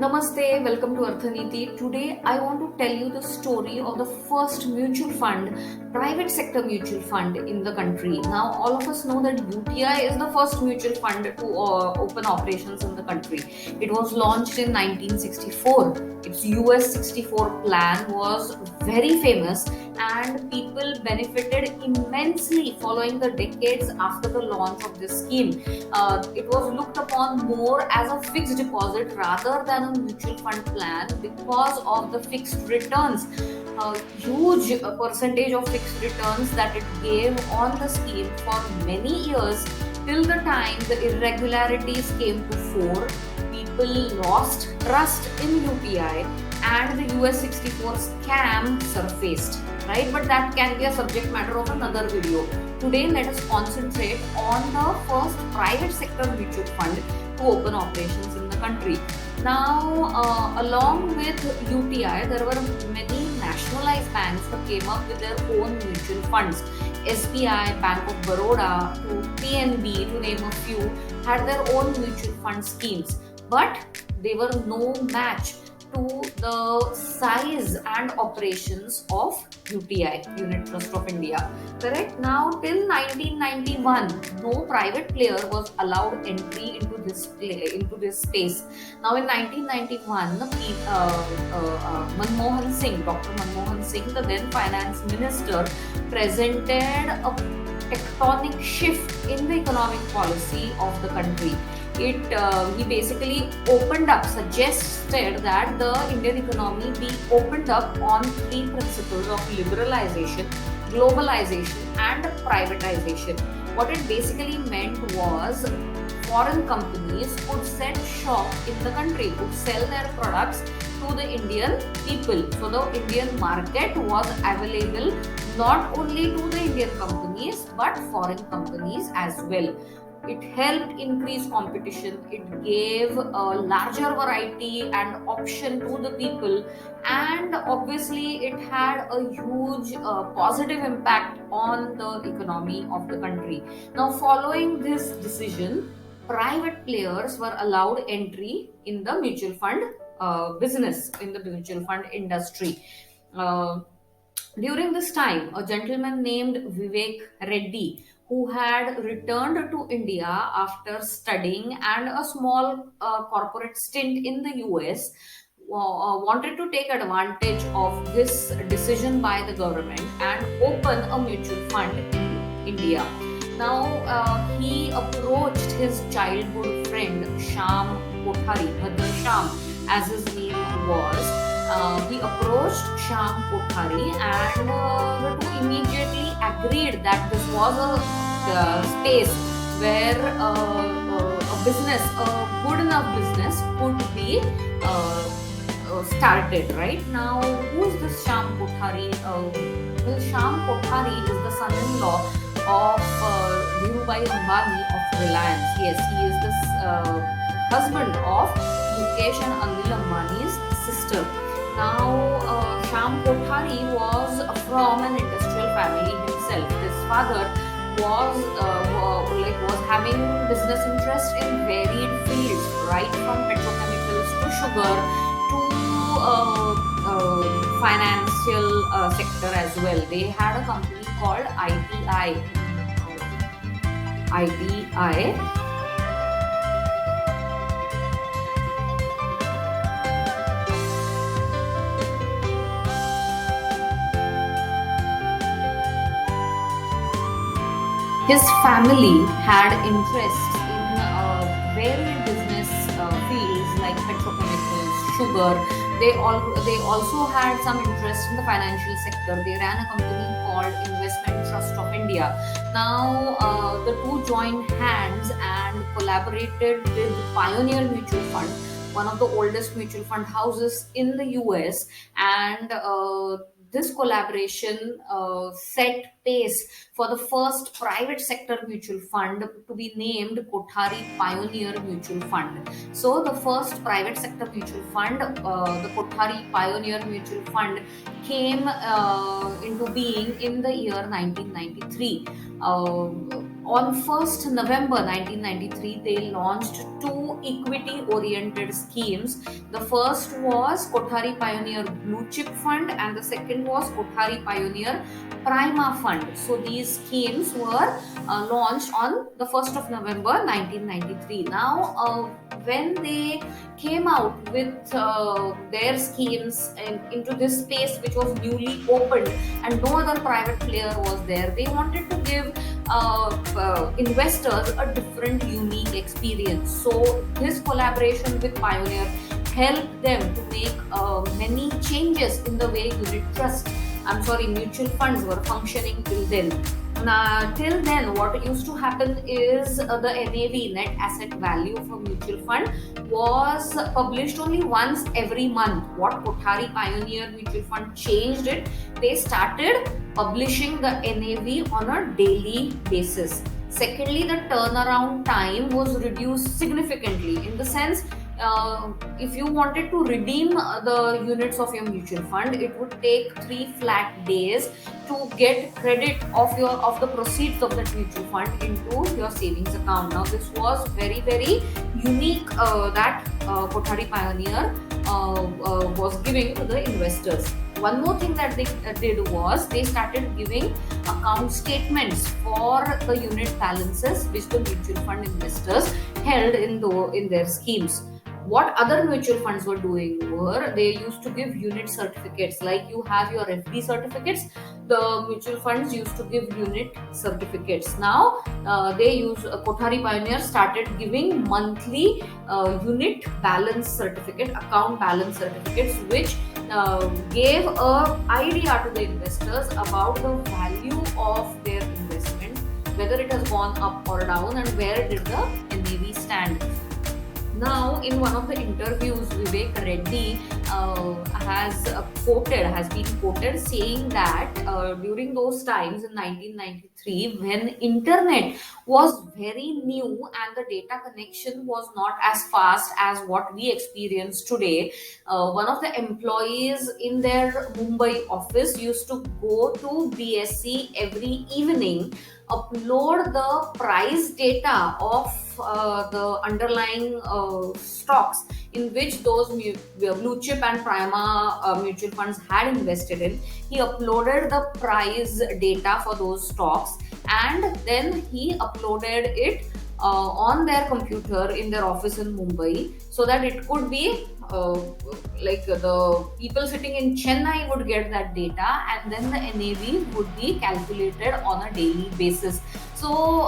Namaste, welcome to Arthaniti. Today I want to tell you the story of the first mutual fund, private sector mutual fund in the country. Now, all of us know that UTI is the first mutual fund to open operations in the country. It was launched in 1964. Its US 64 plan was very famous and people benefited immensely following the decades after the launch of this scheme. It was looked upon more as a fixed deposit rather than a mutual fund plan because of the fixed returns. A huge percentage of fixed returns that it gave on the scheme for many years till the time the irregularities came to fore. People lost trust in UTI and the US 64 scam surfaced, right? But that can be a subject matter of another video. Today, let us concentrate on the first private sector mutual fund to open operations in the country. Now, along with UTI, there were many nationalized banks that came up with their own mutual funds. SBI, Bank of Baroda, to PNB, to name a few, had their own mutual fund schemes, but they were no match to the size and operations of UTI, Unit Trust of India. Correct? Now, till 1991, no private player was allowed entry into this space. Now, in 1991, Manmohan Singh, Dr. Manmohan Singh, the then finance minister, presented a tectonic shift in the economic policy of the country. He basically suggested that the Indian economy be opened up on three principles of liberalization, globalization, and privatization. What it basically meant was foreign companies could set shop in the country, could sell their products to the Indian people. So the Indian market was available not only to the Indian companies but foreign companies as well. It helped increase competition. It gave a larger variety and option to the people, and obviously, it had a huge positive impact on the economy of the country. Now, following this decision, private players were allowed entry in the mutual fund business, in the mutual fund industry. Uh, During this time, a gentleman named Vivek Reddy, who had returned to India after studying and a small corporate stint in the US, wanted to take advantage of this decision by the government and open a mutual fund in India. Now, he approached his childhood friend Sham Kothari, Bhadra Sham, as his name was. He approached Sham Kothari and the two immediately agreed that this was a space where a business, a good enough business, could be started. Right now, who is this Sham Kothari? Sham Kothari is the son-in-law of Dhirubhai Ambani of Reliance. Yes, he is the husband of Mukesh and Anil Ambani's sister. Now, Sham Kothari was from an industrial family himself. His father was having business interest in varied fields, right from petrochemicals to sugar to financial sector as well. They had a company called ITI. ITI. His family had interests in varied business fields like petrochemicals, sugar. They also had some interest in the financial sector. They ran a company called Investment Trust of India. Now, the two joined hands and collaborated with Pioneer Mutual Fund, one of the oldest mutual fund houses in the US, and this collaboration set pace for the first private sector mutual fund to be named Kothari Pioneer Mutual Fund. So, the first private sector mutual fund, the Kothari Pioneer Mutual Fund, came into being in the year 1993. On 1st November 1993, they launched two equity oriented schemes. The first was Kothari Pioneer Blue Chip Fund, and the second was Kothari Pioneer Prima Fund. So these schemes were launched on the 1st of November 1993. Now, when they came out with their schemes into this space which was newly opened and no other private player was there, they wanted to give investors a different, unique experience. So this collaboration with Pioneer helped them to make many changes in the way mutual funds were functioning till then. Now, till then, what used to happen is the NAV, net asset value of a mutual fund, was published only once every month. What Kothari Pioneer Mutual Fund changed it, they started publishing the NAV on a daily basis. Secondly, the turnaround time was reduced significantly, in the sense if you wanted to redeem the units of your mutual fund, it would take 3 flat days to get credit of the proceeds of that mutual fund into your savings account. Now, this was very unique that Kothari Pioneer was giving to the investors. One more thing that they did was they started giving account statements for the unit balances which the mutual fund investors held in their schemes. What other mutual funds were doing were they used to give unit certificates, like you have your FD certificates. The mutual funds used to give unit certificates. Now they use Kothari Pioneer started giving monthly unit balance certificate, account balance certificates, which gave a idea to the investors about the value of their investment, whether it has gone up or down, and where did the NAV stand. Now, in one of the interviews, Vivek Reddy has been quoted saying that during those times in 1993, when internet was very new and the data connection was not as fast as what we experience today, one of the employees in their Mumbai office used to go to BSC every evening, upload the price data of the underlying stocks in which those blue chip and Prima mutual funds had invested in. He uploaded the price data for those stocks, and then he uploaded it on their computer in their office in Mumbai, so that it could be like the people sitting in Chennai would get that data, and then the NAV would be calculated on a daily basis. So,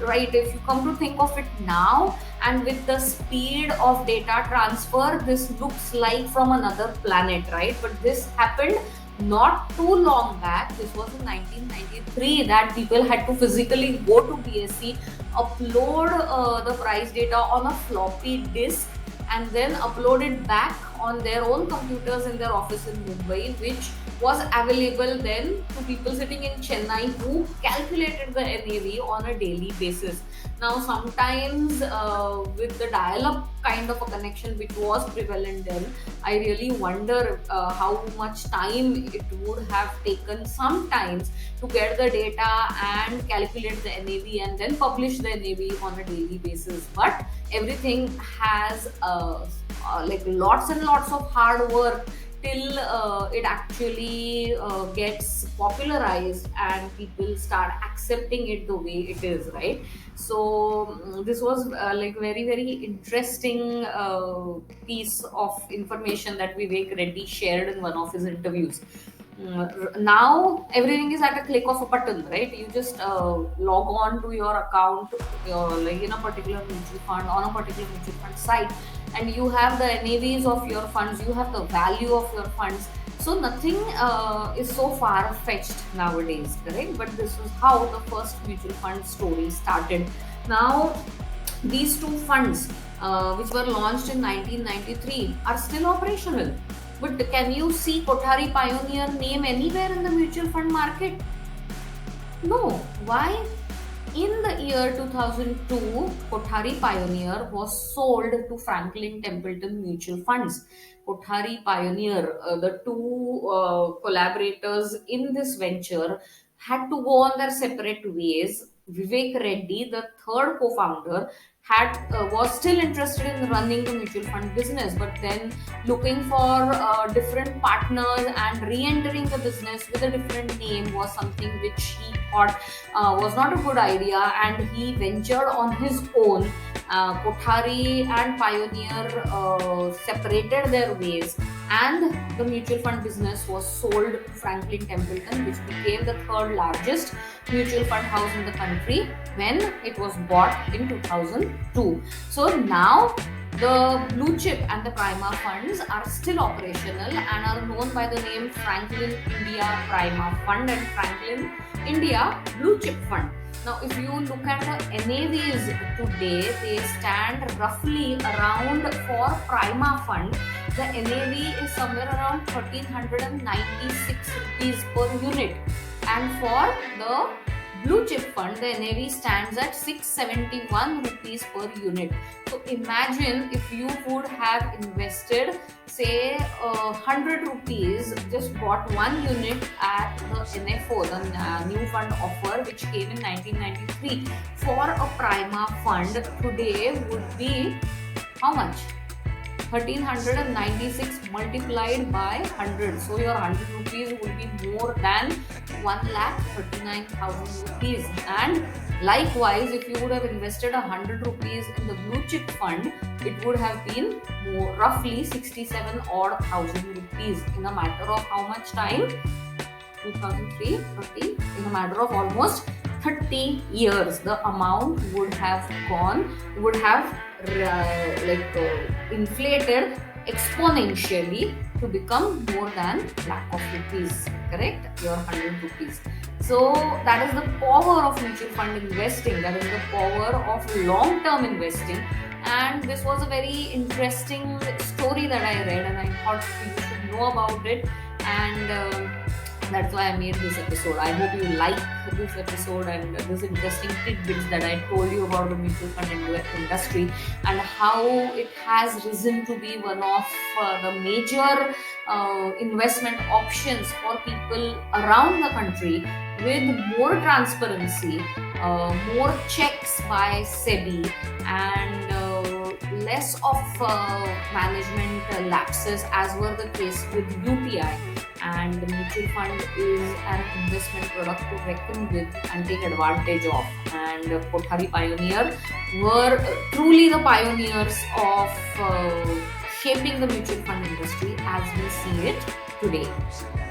right, if you come to think of it now, and with the speed of data transfer, this looks like from another planet, right? But this happened not too long back. This was in 1993 that people had to physically go to BSC, upload the price data on a floppy disk, and then upload it back on their own computers in their office in Mumbai, which was available then to people sitting in Chennai who calculated the NAV on a daily basis. Now, sometimes with the dial up kind of a connection which was prevalent then, I really wonder how much time it would have taken sometimes to get the data and calculate the NAV and then publish the NAV on a daily basis. But everything has like lots and lots of hard work till it actually gets popularized and people start accepting it the way it is, right? So this was like very interesting piece of information that Vivek Reddy shared in one of his interviews. Now everything is at a click of a button, right? You just log on to your account, like in a particular mutual fund, on a particular mutual fund site, and you have the NAVs of your funds, you have the value of your funds. So nothing is so far fetched nowadays, correct? But this is how the first mutual fund story started. Now, these two funds, which were launched in 1993, are still operational. But can you see Kothari Pioneer name anywhere in the mutual fund market? No. Why? In the year 2002, Kothari Pioneer was sold to Franklin Templeton Mutual Funds. Kothari Pioneer, the two collaborators in this venture, had to go on their separate ways. Vivek Reddy, the third co-founder, had was still interested in running the mutual fund business, but then looking for different partners and re-entering the business with a different name was something which he thought was not a good idea, and he ventured on his own. Kothari and Pioneer separated their ways, and the mutual fund business was sold to Franklin Templeton, which became the third largest mutual fund house in the country when it was bought in 2002. So now the Blue Chip and the Prima funds are still operational and are known by the name Franklin India Prima Fund and Franklin India Blue Chip Fund. Now, if you look at the NAVs today, they stand roughly around, for Prima Fund, the NAV is somewhere around 1396 rupees per unit, and for the Blue Chip Fund, the NAV stands at 671 rupees per unit. So imagine if you would have invested, say, 100 rupees, just bought one unit at the NFO, the new fund offer, which came in 1993, for a Prima fund today would be how much? 1396 multiplied by 100. So your 100 rupees would be more than 1,39,000 rupees. And likewise, if you would have invested 100 rupees in the Blue Chip Fund, it would have been more, roughly 67 odd thousand rupees in a matter of how much time? 2003, 30, in a matter of almost 30 years, the amount would have inflated exponentially to become more than lakh of rupees, correct? Your 100 rupees. So that is the power of mutual fund investing, that is the power of long term investing. And this was a very interesting story that I read, and I thought you should know about it. And that's why I made this episode. I hope you like this episode and this interesting tidbits that I told you about the mutual fund industry and how it has risen to be one of the major investment options for people around the country, with more transparency, more checks by SEBI, and less of management lapses, as were the case with UPI. And the mutual fund is an investment product to reckon with and take advantage of. And Kothari Pioneer were truly the pioneers of shaping the mutual fund industry as we see it today.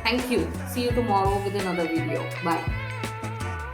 Thank you. See you tomorrow with another video. Bye.